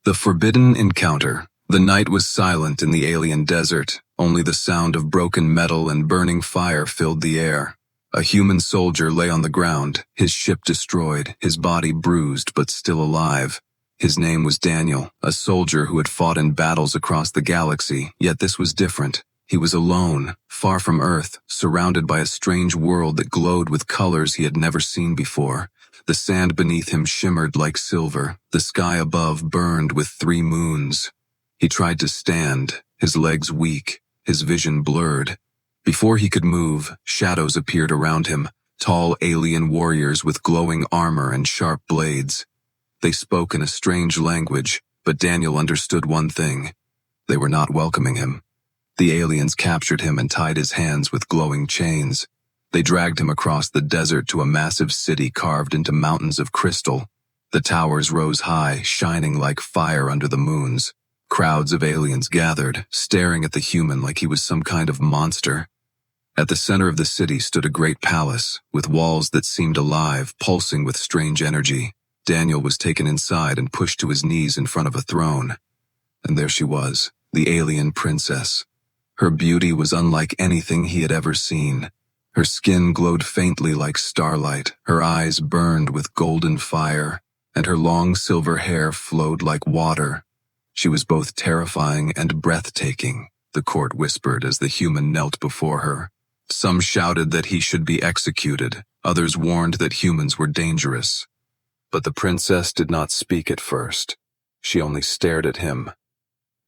The Forbidden Encounter. The night was silent in the alien desert. Only the sound of broken metal and burning fire filled the air. A human soldier lay on the ground, his ship destroyed, his body bruised but still alive. His name was Daniel, a soldier who had fought in battles across the galaxy, yet this was different. He was alone, far from Earth, surrounded by a strange world that glowed with colors he had never seen before. The sand beneath him shimmered like silver. The sky above burned with 3 moons. He tried to stand, his legs weak, his vision blurred. Before he could move, shadows appeared around him, tall alien warriors with glowing armor and sharp blades. They spoke in a strange language, but Daniel understood one thing. They were not welcoming him. The aliens captured him and tied his hands with glowing chains. They dragged him across the desert to a massive city carved into mountains of crystal. The towers rose high, shining like fire under the moons. Crowds of aliens gathered, staring at the human like he was some kind of monster. At the center of the city stood a great palace, with walls that seemed alive, pulsing with strange energy. Daniel was taken inside and pushed to his knees in front of a throne. And there she was, the alien princess. Her beauty was unlike anything he had ever seen. Her skin glowed faintly like starlight, her eyes burned with golden fire, and her long silver hair flowed like water. She was both terrifying and breathtaking, the court whispered as the human knelt before her. Some shouted that he should be executed, others warned that humans were dangerous. But the princess did not speak at first. She only stared at him.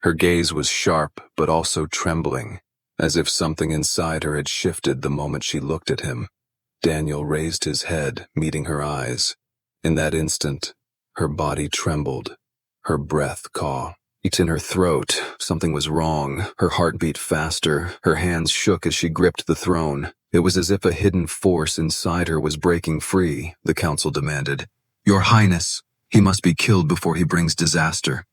Her gaze was sharp but also trembling, as if something inside her had shifted the moment she looked at him. Daniel raised his head, meeting her eyes. In that instant, her body trembled, her breath caught in her throat. Something was wrong. Her heart beat faster. Her hands shook as she gripped the throne. It was as if a hidden force inside her was breaking free, the council demanded. Your Highness, he must be killed before he brings disaster.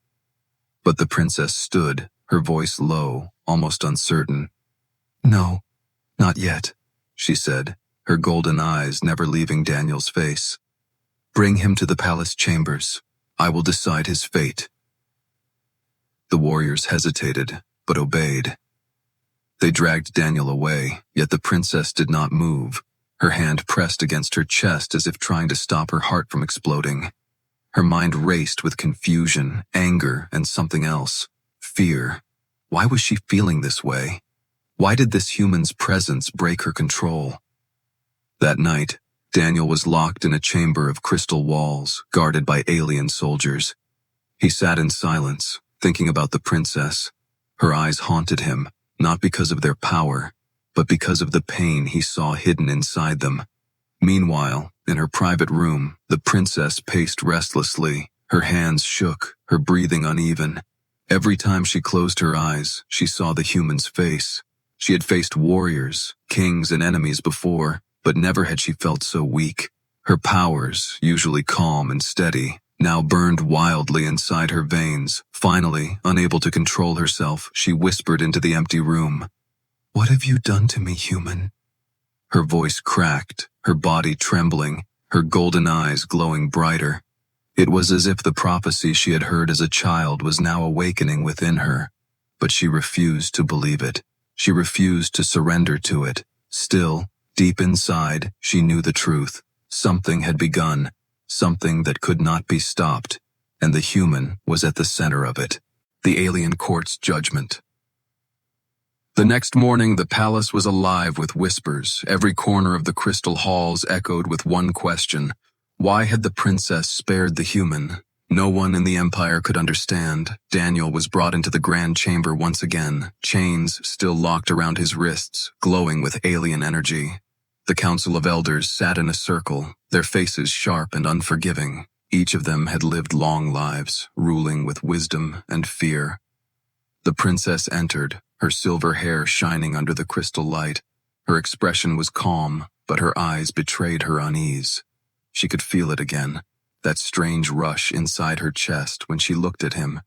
But the princess stood, her voice low, almost uncertain. No, not yet, she said, her golden eyes never leaving Daniel's face. Bring him to the palace chambers. I will decide his fate. The warriors hesitated, but obeyed. They dragged Daniel away, yet the princess did not move. Her hand pressed against her chest as if trying to stop her heart from exploding. Her mind raced with confusion, anger, and something else. Fear. Why was she feeling this way? Why did this human's presence break her control? That night, Daniel was locked in a chamber of crystal walls, guarded by alien soldiers. He sat in silence, thinking about the princess. Her eyes haunted him, not because of their power, but because of the pain he saw hidden inside them. Meanwhile, in her private room, the princess paced restlessly. Her hands shook, her breathing uneven. Every time she closed her eyes, she saw the human's face. She had faced warriors, kings, and enemies before, but never had she felt so weak. Her powers, usually calm and steady, now burned wildly inside her veins. Finally, unable to control herself, she whispered into the empty room. What have you done to me, human? Her voice cracked, her body trembling, her golden eyes glowing brighter. It was as if the prophecy she had heard as a child was now awakening within her, but she refused to believe it. She refused to surrender to it. Still, deep inside, she knew the truth. Something had begun, something that could not be stopped, and the human was at the center of it. The alien court's judgment. The next morning, the palace was alive with whispers. Every corner of the crystal halls echoed with one question. Why had the princess spared the human? No one in the empire could understand. Daniel was brought into the grand chamber once again, chains still locked around his wrists, glowing with alien energy. The council of elders sat in a circle, their faces sharp and unforgiving. Each of them had lived long lives, ruling with wisdom and fear. The princess entered, her silver hair shining under the crystal light. Her expression was calm, but her eyes betrayed her unease. She could feel it again, that strange rush inside her chest when she looked at him.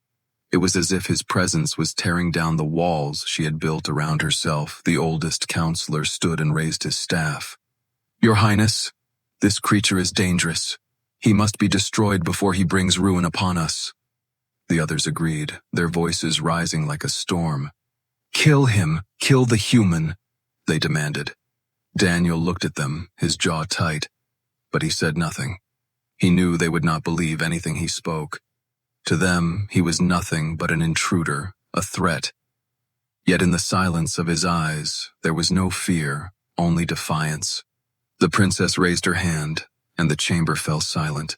It was as if his presence was tearing down the walls she had built around herself. The oldest counselor stood and raised his staff. Your Highness, this creature is dangerous. He must be destroyed before he brings ruin upon us. The others agreed, their voices rising like a storm. "Kill him! Kill the human!" they demanded. Daniel looked at them, his jaw tight, but he said nothing. He knew they would not believe anything he spoke. To them, he was nothing but an intruder, a threat. Yet in the silence of his eyes, there was no fear, only defiance. The princess raised her hand, and the chamber fell silent.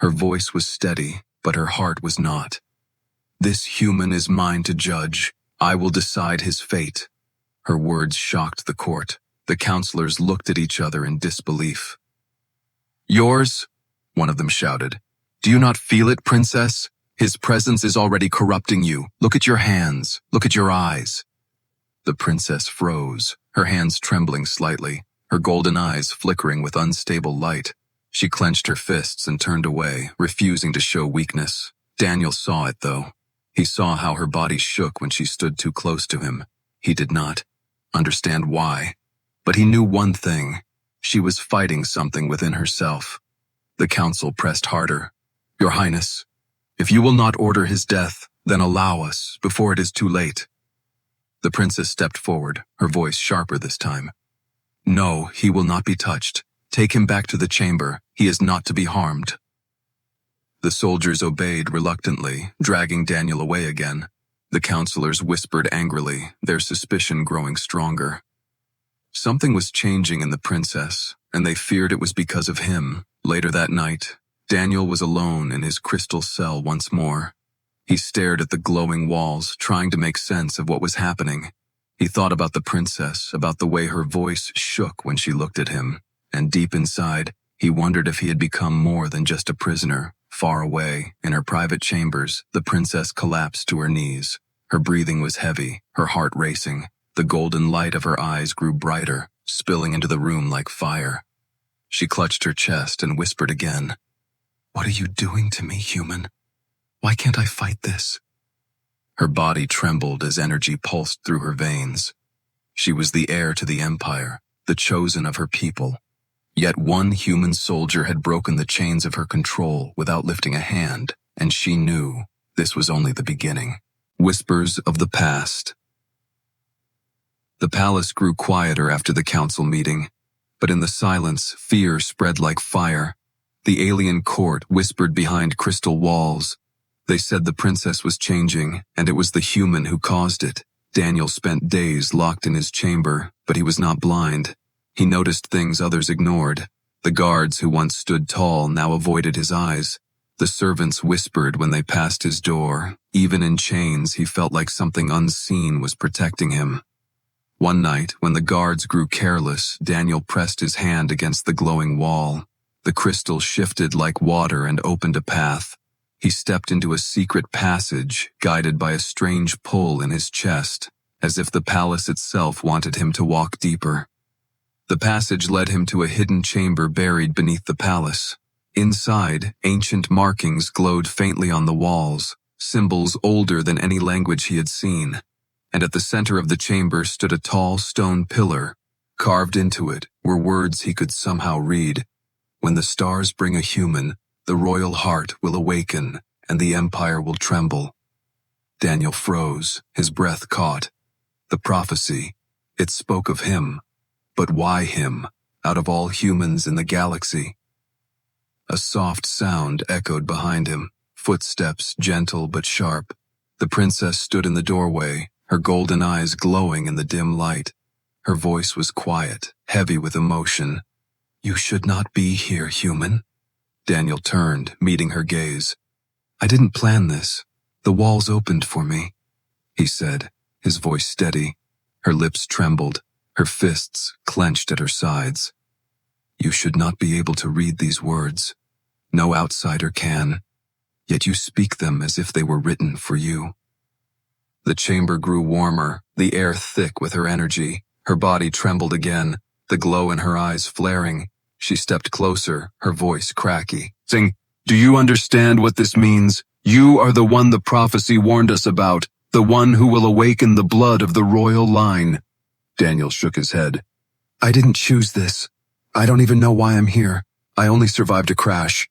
Her voice was steady, but her heart was not. "This human is mine to judge. I will decide his fate." Her words shocked the court. The counselors looked at each other in disbelief. "Yours?" one of them shouted. "Do you not feel it, princess? His presence is already corrupting you. Look at your hands. Look at your eyes." The princess froze, her hands trembling slightly, her golden eyes flickering with unstable light. She clenched her fists and turned away, refusing to show weakness. Daniel saw it, though. He saw how her body shook when she stood too close to him. He did not understand why, but he knew one thing. She was fighting something within herself. The council pressed harder. "Your Highness, if you will not order his death, then allow us, before it is too late." The princess stepped forward, her voice sharper this time. "No, he will not be touched. Take him back to the chamber. He is not to be harmed." The soldiers obeyed reluctantly, dragging Daniel away again. The counselors whispered angrily, their suspicion growing stronger. Something was changing in the princess, and they feared it was because of him. Later that night, Daniel was alone in his crystal cell once more. He stared at the glowing walls, trying to make sense of what was happening. He thought about the princess, about the way her voice shook when she looked at him, and deep inside, he wondered if he had become more than just a prisoner. Far away, in her private chambers, the princess collapsed to her knees. Her breathing was heavy, her heart racing. The golden light of her eyes grew brighter, spilling into the room like fire. She clutched her chest and whispered again, "What are you doing to me, human? Why can't I fight this?" Her body trembled as energy pulsed through her veins. She was the heir to the empire, the chosen of her people. Yet one human soldier had broken the chains of her control without lifting a hand, and she knew this was only the beginning. Whispers of the past. The palace grew quieter after the council meeting, but in the silence, fear spread like fire. The alien court whispered behind crystal walls. They said the princess was changing, and it was the human who caused it. Daniel spent days locked in his chamber, but he was not blind. He noticed things others ignored. The guards who once stood tall now avoided his eyes. The servants whispered when they passed his door. Even in chains, he felt like something unseen was protecting him. One night, when the guards grew careless, Daniel pressed his hand against the glowing wall. The crystal shifted like water and opened a path. He stepped into a secret passage, guided by a strange pull in his chest, as if the palace itself wanted him to walk deeper. The passage led him to a hidden chamber buried beneath the palace. Inside, ancient markings glowed faintly on the walls, symbols older than any language he had seen. And at the center of the chamber stood a tall stone pillar. Carved into it were words he could somehow read. "When the stars bring a human, the royal heart will awaken, and the empire will tremble." Daniel froze, his breath caught. The prophecy, it spoke of him. But why him, out of all humans in the galaxy? A soft sound echoed behind him, footsteps gentle but sharp. The princess stood in the doorway, her golden eyes glowing in the dim light. Her voice was quiet, heavy with emotion. "You should not be here, human." Daniel turned, meeting her gaze. "I didn't plan this. The walls opened for me," he said, his voice steady. Her lips trembled, her fists clenched at her sides. "You should not be able to read these words. No outsider can. Yet you speak them as if they were written for you." The chamber grew warmer, the air thick with her energy. Her body trembled again, the glow in her eyes flaring. She stepped closer, her voice cracky. "Sing, do you understand what this means? You are the one the prophecy warned us about, the one who will awaken the blood of the royal line." Daniel shook his head. "I didn't choose this. I don't even know why I'm here. I only survived a crash."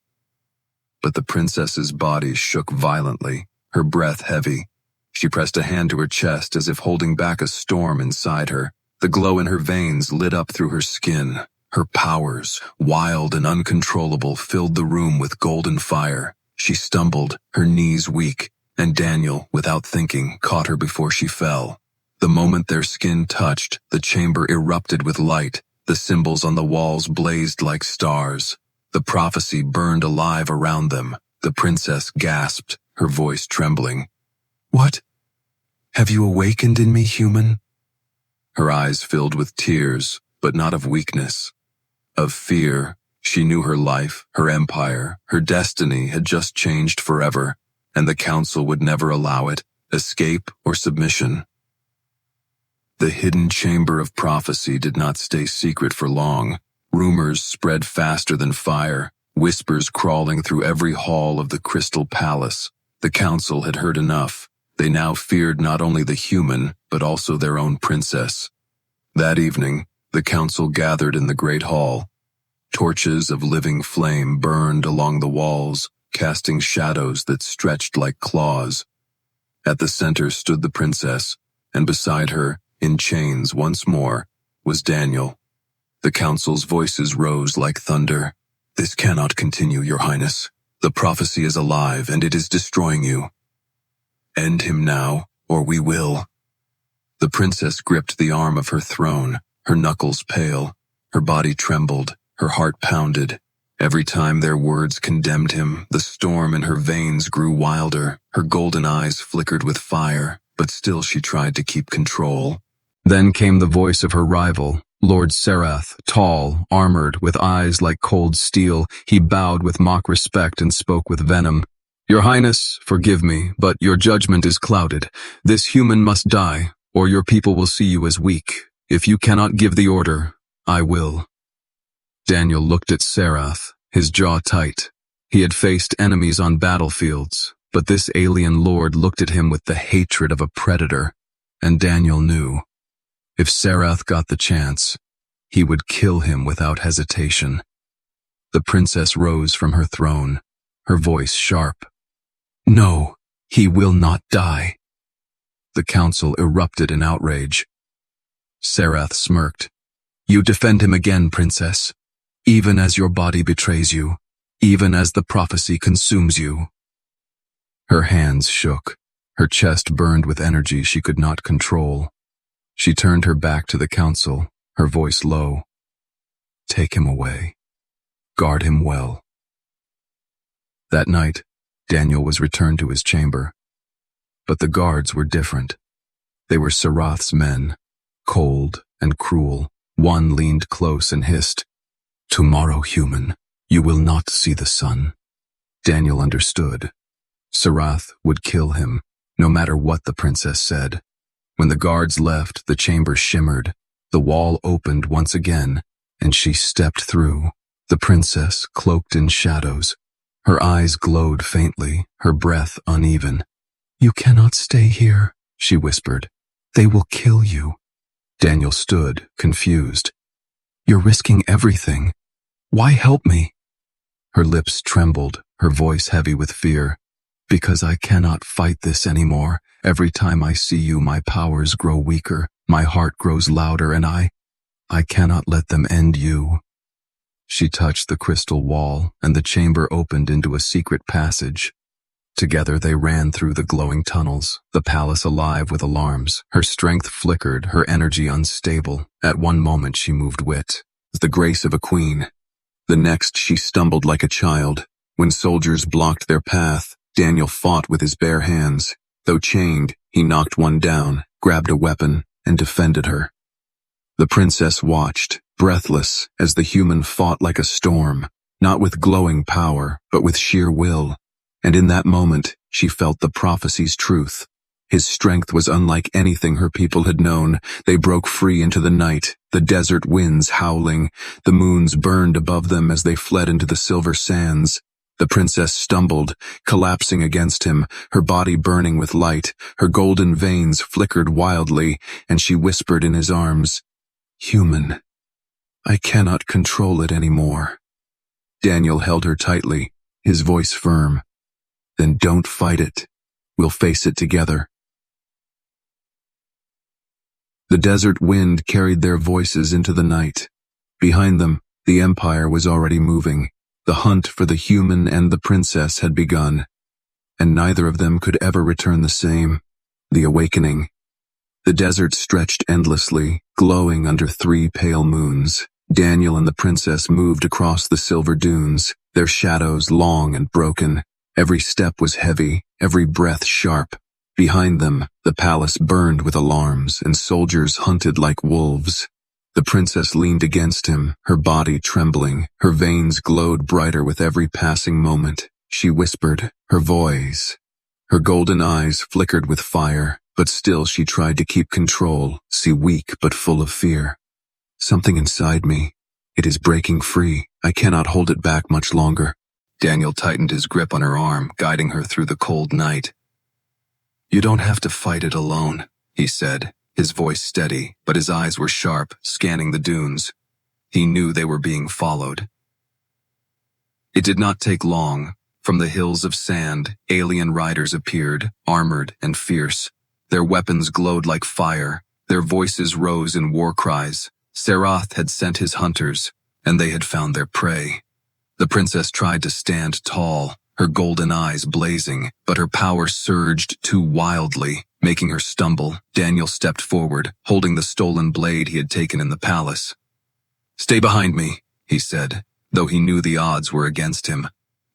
But the princess's body shook violently. her breath heavy. She pressed a hand to her chest as if holding back a storm inside her. The glow in her veins lit up through her skin. Her powers, wild and uncontrollable, filled the room with golden fire. She stumbled, her knees weak, and Daniel, without thinking, caught her before she fell. The moment their skin touched, the chamber erupted with light. The symbols on the walls blazed like stars. The prophecy burned alive around them. The princess gasped, her voice trembling. "What? Have you awakened in me, human?" Her eyes filled with tears, but not of weakness. Of fear. She knew her life, her empire, her destiny had just changed forever, and the council would never allow it, escape or submission. The hidden chamber of prophecy did not stay secret for long. Rumors spread faster than fire, whispers crawling through every hall of the Crystal Palace. The council had heard enough. They now feared not only the human, but also their own princess. That evening, the council gathered in the great hall. Torches of living flame burned along the walls, casting shadows that stretched like claws. At the center stood the princess, and beside her, in chains once more, was Daniel. The council's voices rose like thunder. "This cannot continue, Your Highness. The prophecy is alive, and it is destroying you. End him now, or we will." The princess gripped the arm of her throne, her knuckles pale, her body trembled, her heart pounded. Every time their words condemned him, the storm in her veins grew wilder. Her golden eyes flickered with fire, but still she tried to keep control. Then came the voice of her rival, Lord Serath, tall, armored, with eyes like cold steel. He bowed with mock respect and spoke with venom. "Your Highness, forgive me, but your judgment is clouded. This human must die, or your people will see you as weak. If you cannot give the order, I will." Daniel looked at Serath, his jaw tight. He had faced enemies on battlefields, but this alien lord looked at him with the hatred of a predator, and Daniel knew. If Serath got the chance, he would kill him without hesitation. The princess rose from her throne, her voice sharp. "No, he will not die." The council erupted in outrage. Serath smirked. "You defend him again, princess, even as your body betrays you, even as the prophecy consumes you." Her hands shook. Her chest burned with energy she could not control. She turned her back to the council, her voice low. "Take him away. Guard him well." That night, Daniel was returned to his chamber. But the guards were different. They were Serath's men, cold and cruel. One leaned close and hissed, "Tomorrow, human, you will not see the sun." Daniel understood. Serath would kill him, no matter what the princess said. When the guards left, the chamber shimmered. The wall opened once again, and she stepped through. The princess, cloaked in shadows. Her eyes glowed faintly, her breath uneven. "You cannot stay here," she whispered. "They will kill you." Daniel stood, confused. "You're risking everything. Why help me?" Her lips trembled, her voice heavy with fear. "Because I cannot fight this anymore. Every time I see you, my powers grow weaker, my heart grows louder, and I cannot let them end you." She touched the crystal wall, and the chamber opened into a secret passage. Together they ran through the glowing tunnels, the palace alive with alarms. Her strength flickered, her energy unstable. At one moment she moved with the grace of a queen. The next she stumbled like a child. When soldiers blocked their path, Daniel fought with his bare hands. Though chained, he knocked one down, grabbed a weapon, and defended her. The princess watched, breathless, as the human fought like a storm, not with glowing power, but with sheer will. And in that moment, she felt the prophecy's truth. His strength was unlike anything her people had known. They broke free into the night, the desert winds howling. The moons burned above them as they fled into the silver sands. The princess stumbled, collapsing against him, her body burning with light. Her golden veins flickered wildly, and she whispered in his arms, "Human, I cannot control it anymore." Daniel held her tightly, his voice firm. "Then don't fight it. We'll face it together. The desert wind carried their voices into the night. Behind them, the Empire was already moving. The hunt for the human and the princess had begun, and neither of them could ever return the same. The awakening. The desert stretched endlessly, glowing under 3 pale moons. Daniel and the princess moved across the silver dunes, their shadows long and broken. Every step was heavy, every breath sharp. Behind them, the palace burned with alarms, and soldiers hunted like wolves. The princess leaned against him, her body trembling. Her veins glowed brighter with every passing moment. She whispered, her voice. Her golden eyes flickered with fire, but still she tried to keep control, weak but full of fear. Something inside me. It is breaking free. I cannot hold it back much longer. Daniel tightened his grip on her arm, guiding her through the cold night. You don't have to fight it alone, he said, his voice steady, but his eyes were sharp, scanning the dunes. He knew they were being followed. It did not take long. From the hills of sand, alien riders appeared, armored and fierce. Their weapons glowed like fire. Their voices rose in war cries. Serath had sent his hunters, and they had found their prey. The princess tried to stand tall, her golden eyes blazing, but her power surged too wildly, making her stumble. Daniel stepped forward, holding the stolen blade he had taken in the palace. Stay behind me, he said, though he knew the odds were against him.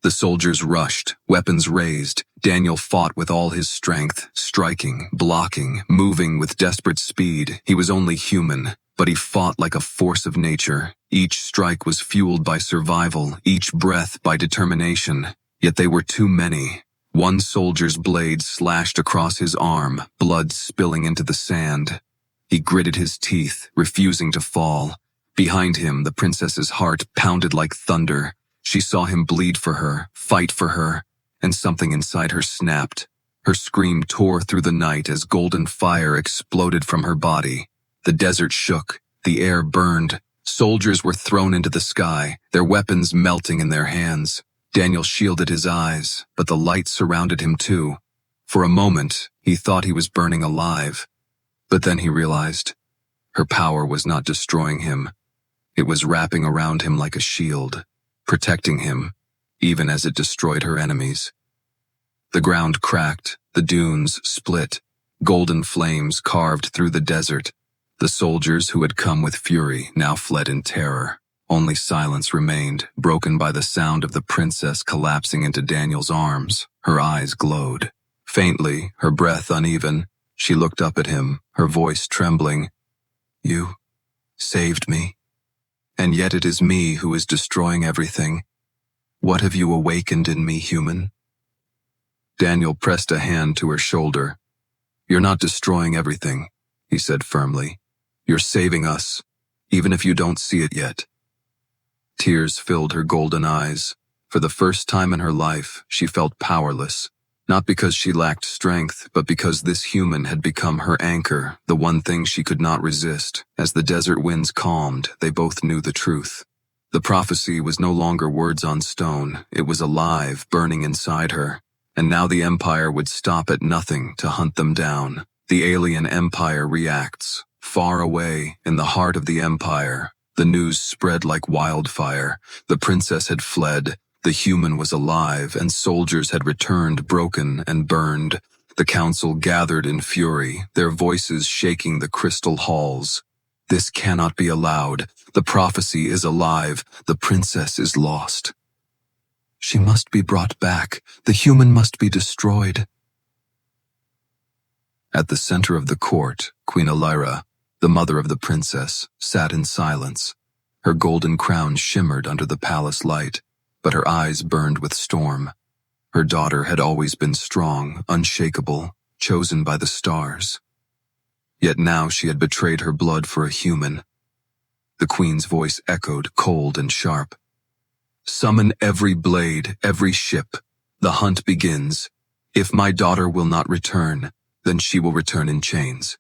The soldiers rushed, weapons raised. Daniel fought with all his strength, striking, blocking, moving with desperate speed. He was only human, but he fought like a force of nature. Each strike was fueled by survival, each breath by determination. Yet they were too many. One soldier's blade slashed across his arm, blood spilling into the sand. He gritted his teeth, refusing to fall. Behind him, the princess's heart pounded like thunder. She saw him bleed for her, fight for her, and something inside her snapped. Her scream tore through the night as golden fire exploded from her body. The desert shook, the air burned. Soldiers were thrown into the sky, their weapons melting in their hands. Daniel shielded his eyes, but the light surrounded him too. For a moment, he thought he was burning alive. But then he realized her power was not destroying him. It was wrapping around him like a shield, protecting him, even as it destroyed her enemies. The ground cracked, the dunes split, golden flames carved through the desert. The soldiers who had come with fury now fled in terror. Only silence remained, broken by the sound of the princess collapsing into Daniel's arms. Her eyes glowed. Faintly, her breath uneven, she looked up at him, her voice trembling. You saved me. And yet it is me who is destroying everything. What have you awakened in me, human? Daniel pressed a hand to her shoulder. You're not destroying everything, he said firmly. You're saving us, even if you don't see it yet. Tears filled her golden eyes. For the first time in her life, she felt powerless. Not because she lacked strength, but because this human had become her anchor, the one thing she could not resist. As the desert winds calmed, they both knew the truth. The prophecy was no longer words on stone. It was alive, burning inside her. And now the Empire would stop at nothing to hunt them down. The alien Empire reacts. Far away, in the heart of the Empire, the news spread like wildfire. The princess had fled. The human was alive, and soldiers had returned broken and burned. The council gathered in fury, their voices shaking the crystal halls. This cannot be allowed. The prophecy is alive. The princess is lost. She must be brought back. The human must be destroyed. At the center of the court, Queen Elira, the mother of the princess, sat in silence. Her golden crown shimmered under the palace light, but her eyes burned with storm. Her daughter had always been strong, unshakable, chosen by the stars. Yet now she had betrayed her blood for a human. The queen's voice echoed, cold and sharp. Summon every blade, every ship. The hunt begins. If my daughter will not return, then she will return in chains.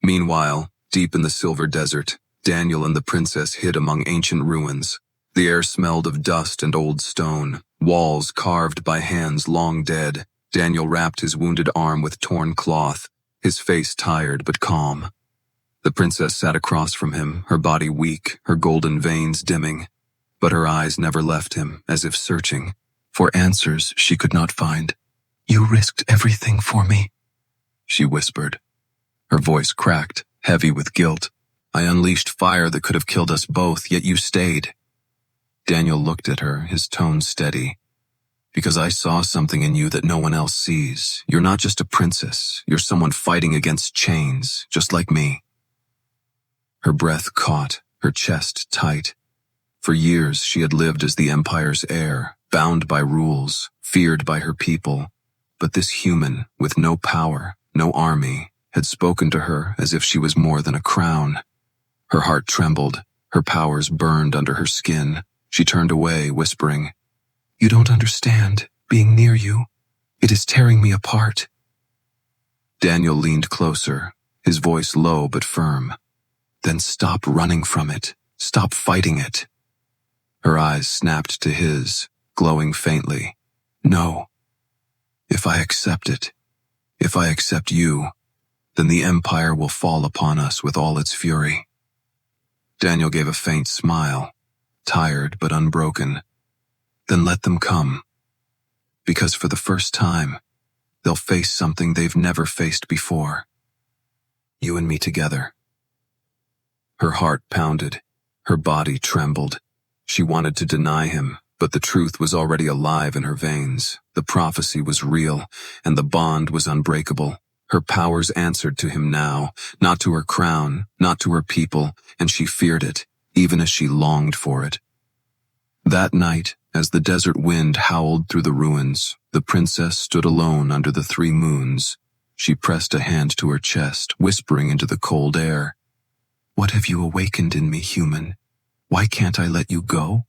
Meanwhile, deep in the silver desert, Daniel and the princess hid among ancient ruins. The air smelled of dust and old stone, walls carved by hands long dead. Daniel wrapped his wounded arm with torn cloth, his face tired but calm. The princess sat across from him, her body weak, her golden veins dimming, but her eyes never left him, as if searching for answers she could not find. "You risked everything for me," she whispered. Her voice cracked, heavy with guilt. "I unleashed fire that could have killed us both, yet you stayed." Daniel looked at her, his tone steady. "Because I saw something in you that no one else sees. You're not just a princess, you're someone fighting against chains, just like me." Her breath caught, her chest tight. For years she had lived as the Empire's heir, bound by rules, feared by her people. But this human, with no power, no army, had spoken to her as if she was more than a crown. Her heart trembled, her powers burned under her skin. She turned away, whispering, "You don't understand, being near you. It is tearing me apart." Daniel leaned closer, his voice low but firm. "Then stop running from it. Stop fighting it." Her eyes snapped to his, glowing faintly. "No. If I accept it, if I accept you, then the Empire will fall upon us with all its fury." Daniel gave a faint smile, tired but unbroken. "Then let them come. Because for the first time, they'll face something they've never faced before. You and me together." Her heart pounded, her body trembled. She wanted to deny him, but the truth was already alive in her veins. The prophecy was real, and the bond was unbreakable. Her powers answered to him now, not to her crown, not to her people, and she feared it, even as she longed for it. That night, as the desert wind howled through the ruins, the princess stood alone under the 3 moons. She pressed a hand to her chest, whispering into the cold air, "What have you awakened in me, human? Why can't I let you go?"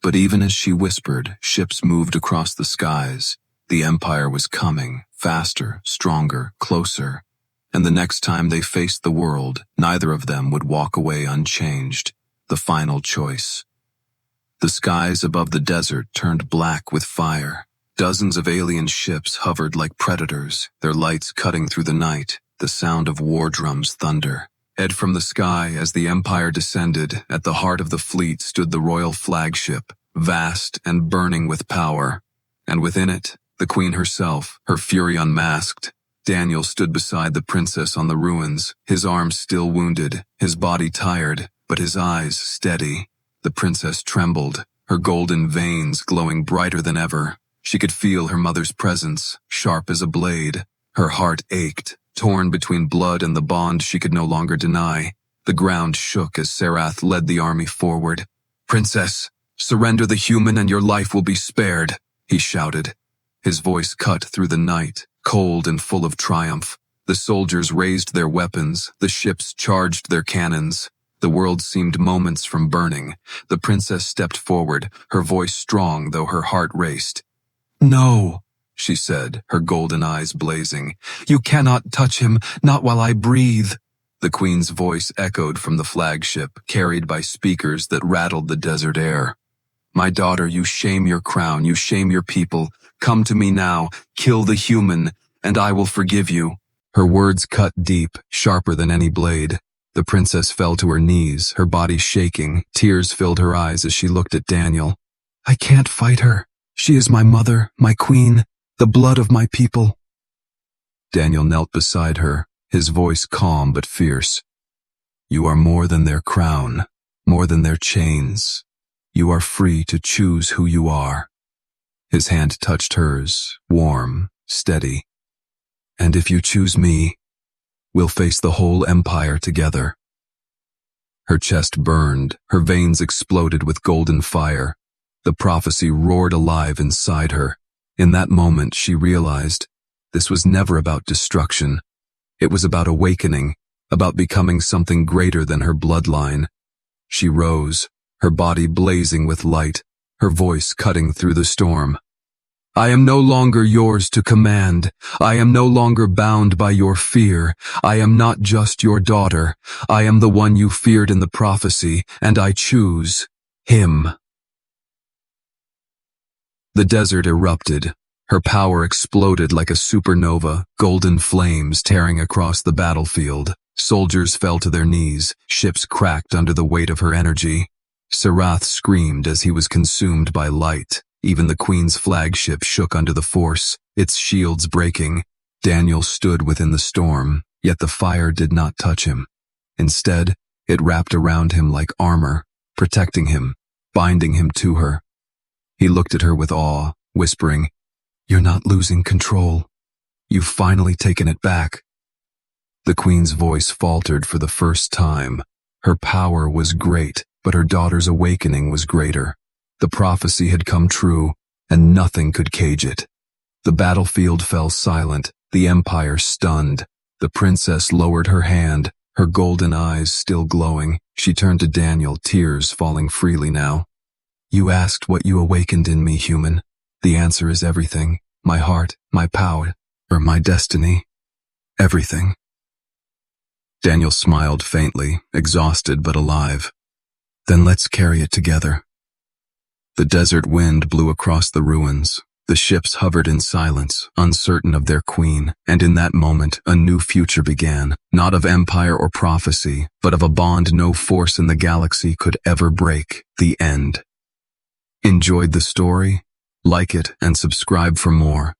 But even as she whispered, ships moved across the skies. The Empire was coming, faster, stronger, closer. And the next time they faced the world, neither of them would walk away unchanged. The final choice. The skies above the desert turned black with fire. Dozens of alien ships hovered like predators, their lights cutting through the night, the sound of war drums thunder. Ed from the sky, as the Empire descended, at the heart of the fleet stood the royal flagship, vast and burning with power. And within it, the queen herself, her fury unmasked. Daniel stood beside the princess on the ruins, his arms still wounded, his body tired, but his eyes steady. The princess trembled, her golden veins glowing brighter than ever. She could feel her mother's presence, sharp as a blade. Her heart ached, torn between blood and the bond she could no longer deny. The ground shook as Serath led the army forward. "Princess, surrender the human and your life will be spared," he shouted. His voice cut through the night, cold and full of triumph. The soldiers raised their weapons, the ships charged their cannons. The world seemed moments from burning. The princess stepped forward, her voice strong though her heart raced. "No," she said, her golden eyes blazing. "You cannot touch him, not while I breathe." The queen's voice echoed from the flagship, carried by speakers that rattled the desert air. "My daughter, you shame your crown, you shame your people. Come to me now, kill the human, and I will forgive you." Her words cut deep, sharper than any blade. The princess fell to her knees, her body shaking. Tears filled her eyes as she looked at Daniel. "I can't fight her. She is my mother, my queen, the blood of my people." Daniel knelt beside her, his voice calm but fierce. "You are more than their crown, more than their chains. You are free to choose who you are." His hand touched hers, warm, steady. "And if you choose me, we'll face the whole Empire together." Her chest burned, her veins exploded with golden fire. The prophecy roared alive inside her. In that moment, she realized this was never about destruction. It was about awakening, about becoming something greater than her bloodline. She rose, her body blazing with light, her voice cutting through the storm. "I am no longer yours to command. I am no longer bound by your fear. I am not just your daughter. I am the one you feared in the prophecy, and I choose him." The desert erupted. Her power exploded like a supernova, golden flames tearing across the battlefield. Soldiers fell to their knees, ships cracked under the weight of her energy. Sarath screamed as he was consumed by light. Even the Queen's flagship shook under the force, its shields breaking. Daniel stood within the storm, yet the fire did not touch him. Instead, it wrapped around him like armor, protecting him, binding him to her. He looked at her with awe, whispering, "You're not losing control. You've finally taken it back." The Queen's voice faltered for the first time. Her power was great, but her daughter's awakening was greater. The prophecy had come true, and nothing could cage it. The battlefield fell silent, the Empire stunned. The princess lowered her hand, her golden eyes still glowing. She turned to Daniel, tears falling freely now. "You asked what you awakened in me, human. The answer is everything. My heart, my power, or my destiny. Everything." Daniel smiled faintly, exhausted but alive. "Then let's carry it together." The desert wind blew across the ruins. The ships hovered in silence, uncertain of their queen, and in that moment a new future began, not of empire or prophecy, but of a bond no force in the galaxy could ever break, the end. Enjoyed the story? Like it and subscribe for more.